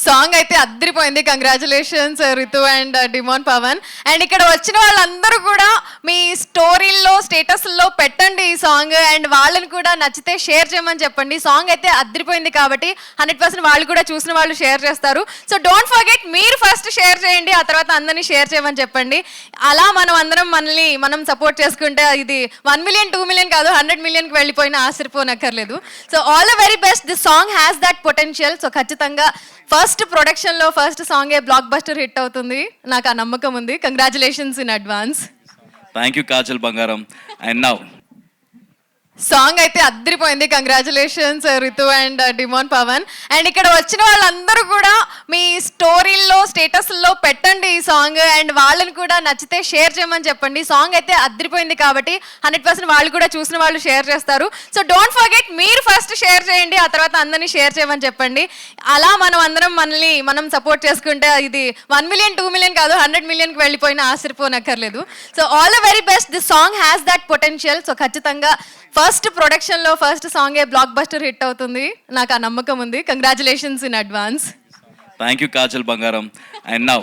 Song అయితే అద్దరిపోయింది. Congratulations Ritu and Demon Pavan. And ఇక్కడ వచ్చిన వాళ్ళందరూ కూడా మీ స్టోరీల్లో స్టేటస్ల్లో పెట్టండి ఈ సాంగ్. అండ్ వాళ్ళని కూడా నచ్చితే షేర్ చేయమని చెప్పండి. సాంగ్ అయితే అద్దరిపోయింది కాబట్టి 100% వాళ్ళు కూడా చూసిన వాళ్ళు షేర్ చేస్తారు. సో డోంట్ ఫర్గెట్, మీరు ఫస్ట్ షేర్ చేయండి, ఆ తర్వాత అందరినీ షేర్ చేయమని చెప్పండి. అలా మనం అందరం మనల్ని మనం సపోర్ట్ చేసుకుంటే ఇది 1 మిలియన్ 2 మిలియన్ కాదు, 100 మిలియన్కి వెళ్ళిపోయినా ఆశ్చర్యపోనక్కర్లేదు. So all the very best. This song has that potential. So ఖచ్చితంగా ఫస్ట్ ప్రొడక్షన్లో ఫస్ట్ సాంగే బ్లాక్ బస్టర్ హిట్ అవుతుంది, నాకు ఆ నమ్మకం ఉంది. Congratulations in advance. Thank you Kajal బంగారం. అండ్ నౌ సాంగ్ అయితే అద్దరిపోయింది. Congratulations Ritu and Demon Pavan. And ఇక్కడ వచ్చిన వాళ్ళందరూ కూడా మీ స్టోరీల్లో స్టేటస్ల్లో పెట్టండి ఈ సాంగ్. అండ్ వాళ్ళని కూడా నచ్చితే షేర్ చేయమని చెప్పండి. సాంగ్ అయితే అద్దరిపోయింది కాబట్టి 100% వాళ్ళు కూడా చూసిన వాళ్ళు షేర్ చేస్తారు. సో డోంట్ ఫర్గెట్, మీరు ఫస్ట్ షేర్ చేయండి, ఆ తర్వాత అందరినీ షేర్ చేయమని చెప్పండి. అలా మనం అందరం మనల్ని మనం సపోర్ట్ చేసుకుంటే ఇది 1 మిలియన్ 2 మిలియన్ కాదు, 100 మిలియన్కి వెళ్ళిపోయినా ఆశ్చర్యపోనక్కర్లేదు. So all the very best. This song has that potential. So ఖచ్చితంగా ఫస్ట్ ప్రొడక్షన్లో ఫస్ట్ సాంగే బ్లాక్ బస్టర్ హిట్ అవుతుంది, నాకు ఆ నమ్మకం ఉంది. Congratulations in advance. Thank you Kajal బంగారం. And now